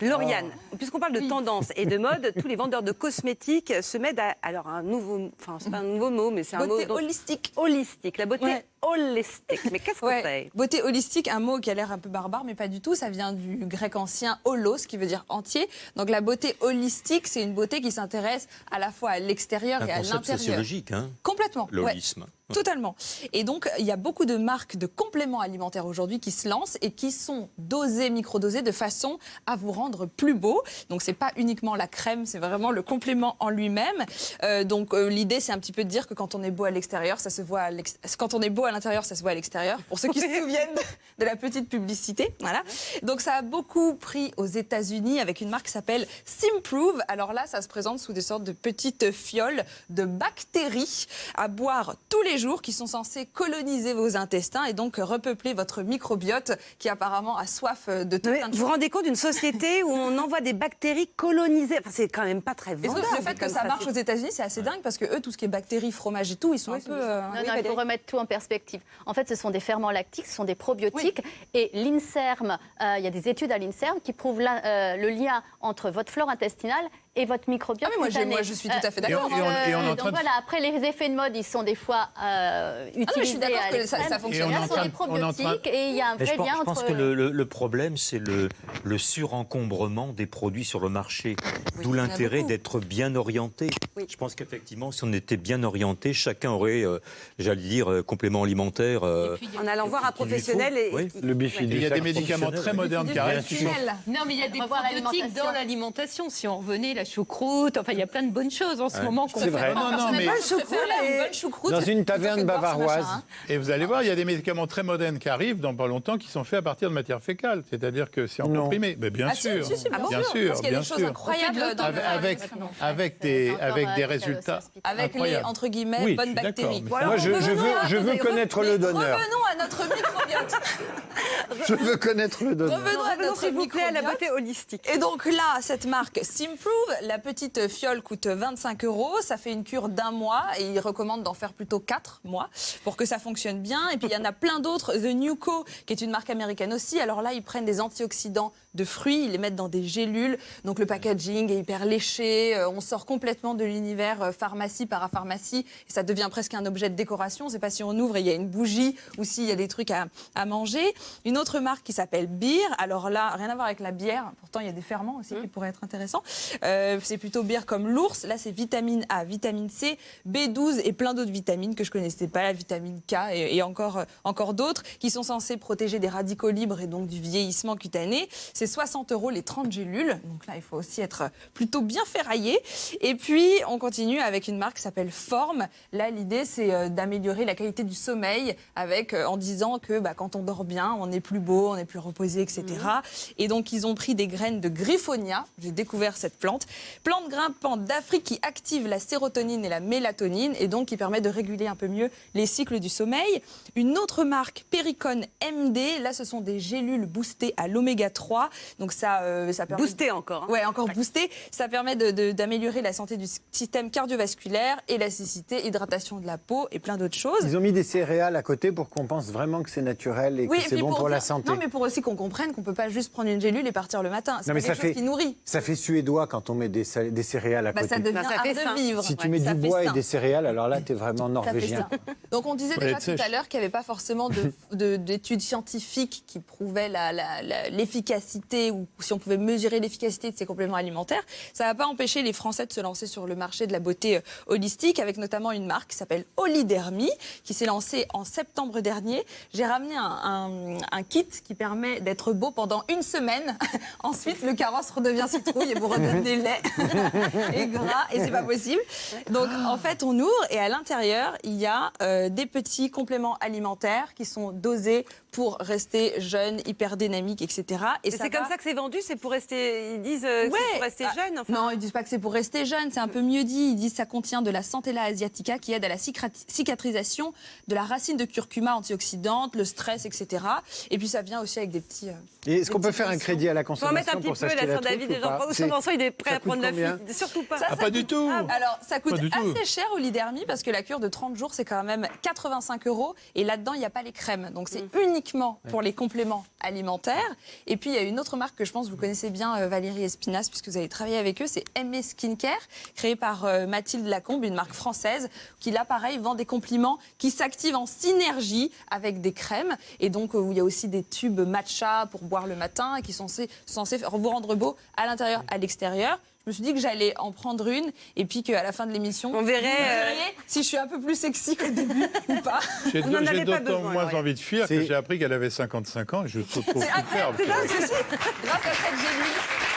Lauriane, puisqu'on parle de tendance et de mode, tous les vendeurs de cosmétiques se mettent à... Alors, un nouveau... Enfin, c'est pas un nouveau mot, mais c'est un mot... Beauté holistique. Holistique, la beauté Ouais. holistique. Mais qu'est-ce que c'est ? Beauté holistique, un mot qui a l'air un peu barbare, mais pas du tout. Ça vient du grec ancien holos, qui veut dire entier. Donc la beauté holistique, c'est une beauté qui s'intéresse à la fois à l'extérieur et à concept l'intérieur. sociologique, hein, Complètement. l'holisme. Totalement. Et donc, il y a beaucoup de marques de compléments alimentaires aujourd'hui qui se lancent et qui sont dosés, microdosés, de façon à vous rendre plus beau. Donc, c'est pas uniquement la crème, c'est vraiment le complément en lui-même. L'idée, c'est un petit peu de dire que quand on est beau à l'extérieur, ça se voit quand on est beau à l'intérieur, ça se voit à l'extérieur. Pour ceux qui se souviennent de la petite publicité, voilà. Donc, ça a beaucoup pris aux États-Unis avec une marque qui s'appelle Simprove. Alors là, ça se présente sous des sortes de petites fioles de bactéries à boire tous les jours qui sont censés coloniser vos intestins et donc repeupler votre microbiote qui apparemment a soif de tout plein de Vous vous rendez compte d'une société où on envoie des bactéries colonisées ? Enfin, c'est quand même pas très Et vendeur. le fait que ça marche aux États-Unis, c'est assez dingue parce que eux, tout ce qui est bactéries, fromage et tout, ils sont un peu. Non, il faut remettre tout en perspective. En fait, ce sont des ferments lactiques, ce sont des probiotiques. Et l'INSERM, il y a des études à l'INSERM qui prouvent le lien entre votre flore intestinale et votre microbiote. Moi, je suis tout à fait d'accord. Donc voilà, après, les effets de mode, ils sont des fois utilisés. je suis d'accord à que ça l'extrême. fonctionne. Là, ce sont des probiotiques et il y a un vrai lien je pense entre... que le problème, c'est le surencombrement des produits sur le marché. D'où il y en a l'intérêt beaucoup. d'être bien orienté. Oui. Je pense qu'effectivement, si on était bien orienté, chacun aurait, j'allais dire, complément alimentaire. En allant voir un professionnel et... Oui. Le bifidus. Il y a des médicaments très modernes qui arrivent. Non, mais il y a des Revoir probiotiques l'alimentation. dans l'alimentation. Si on revenait, la choucroute, enfin, il y a plein de bonnes choses en ce moment qu'on C'est fait. vrai. Non, mais... Pas le choucroute, une bonne choucroute. Dans une taverne plutôt que de boire ce bavaroise. machin, hein. Et vous allez voir, il y a des médicaments très modernes qui arrivent dans pas longtemps qui sont faits à partir de matière fécale. C'est-à-dire que c'est en Non. comprimé. Mais bien Ah, si, sûr. si, si, bien sûr. sûr, Parce qu'il y a bien des choses sûr. incroyables dans Avec C'est encore, des ça, résultats. avec les, incroyables. entre guillemets, Oui, bonnes je suis d'accord, bactéries. mais Voilà, Moi, je veux connaître le donneur. Revenons à notre microbiote. Je veux connaître le donneur. Revenons à Revenons, notre s'il vous plaît, à la microbiote. beauté holistique. Et donc là, cette marque Simprove, la petite fiole coûte 25 €. Ça fait une cure d'1 mois et ils recommandent d'en faire plutôt 4 mois pour que ça fonctionne bien. Et puis il y en a plein d'autres. The Nuco, qui est une marque américaine aussi. Alors là, ils prennent des antioxydants de fruits, ils les mettent dans des gélules. Donc le packaging est hyper léché. On sort complètement de l'univers pharmacie, parapharmacie. Et ça devient presque un objet de décoration. C'est pas si on ouvre et il y a une bougie ou s'il y a des trucs à manger. Une autre marque qui s'appelle Beer. Alors là, rien à voir avec la bière. Pourtant, il y a des ferments aussi qui pourraient être intéressants. C'est plutôt bière comme l'ours. Là, c'est vitamine A, vitamine C, B12 et plein d'autres vitamines que je connaissais pas. La vitamine K et encore d'autres qui sont censées protéger des radicaux libres et donc du vieillissement cutané. C'est 60 € les 30 gélules. Donc là, il faut aussi être plutôt bien ferraillé. Et puis, on continue avec une marque qui s'appelle Form. Là, l'idée, c'est d'améliorer la qualité du sommeil en disant que quand on dort bien, on est plus beau, on est plus reposé, etc. Et donc, ils ont pris des graines de griffonia. J'ai découvert cette plante grimpante d'Afrique qui active la sérotonine et la mélatonine et donc qui permet de réguler un peu mieux les cycles du sommeil. Une autre marque, Pericone MD. Là, ce sont des gélules boostées à l'oméga 3. Donc ça permet... Boosté encore. Hein. Ouais, encore boosté. Ça permet d'améliorer la santé du système cardiovasculaire, élasticité, hydratation de la peau et plein d'autres choses. Ils ont mis des céréales à côté pour qu'on pense vraiment que c'est naturel et que c'est puis bon pour la santé. Non, mais pour aussi qu'on comprenne qu'on peut pas juste prendre une gélule et partir le matin. C'est Non, pas mais quelque chose qui nourrit. Ça fait suédois quand on met des céréales à côté. Ça devient Ça fait art sain. de vivre. Si tu mets Ça du fait bois et sain. des céréales, alors là, tu es vraiment Ça fait norvégien. ça. Donc on disait Faut déjà être tout à sèche. l'heure qu'il n'y avait pas forcément d'études scientifiques qui prouvaient l'efficacité ou si on pouvait mesurer l'efficacité de ces compléments alimentaires. Ça n'a pas empêché les Français de se lancer sur le marché de la beauté holistique avec notamment une marque qui s'appelle Olidermie qui s'est lancée en septembre dernier. J'ai ramené un kit qui permet d'être beau pendant 1 semaine. Ensuite, le carrosse redevient citrouille et vous redonnez lait et gras et c'est pas possible. Donc en fait, on ouvre et à l'intérieur, il y a des petits compléments alimentaires qui sont dosés pour rester jeune, hyper dynamique, etc. Et Mais c'est comme ça que c'est vendu, c'est pour rester. Ils disent que c'est pour rester jeune. Enfin. Non, ils disent pas que c'est pour rester jeune, c'est un peu mieux dit. Ils disent que ça contient de la Centella asiatica qui aide à la cicatrisation de la racine de curcuma antioxydante, le stress, etc. Et puis ça vient aussi avec des petits. Et est-ce qu'on peut faire un crédit à la Faut en mettre un consommation petit pour peu s'acheter là la sur David truffe et ou pas Jean-François. Jean-François, il est prêt à Ça coûte prendre la combien fuite. Surtout pas. Ah, pas du tout. Alors, ça coûte Pas du tout. assez cher Olidermie parce que la cure de 30 jours, c'est quand même 85 € et là-dedans, il n'y a pas les crèmes. Donc, c'est uniquement pour les compléments alimentaires. Et puis, il y a une autre marque que je pense que vous connaissez bien, Valérie Espinasse, puisque vous avez travaillé avec eux, c'est Aimé Skincare, créé par Mathilde Lacombe, une marque française, qui là, pareil, vend des compliments qui s'activent en synergie avec des crèmes. Et donc, où il y a aussi des tubes matcha pour boire le matin et qui sont censés vous rendre beau à l'intérieur, à l'extérieur. Je me suis dit que j'allais en prendre une et puis qu'à la fin de l'émission, On verrait, vous verriez si je suis un peu plus sexy qu'au début ou pas. J'ai n'en avait pas d'autant besoin, moins Lauriane. envie de fuir que C'est- j'ai appris qu'elle avait 55 ans et je trouve C'est incroyable, superbe. grâce à cette génie.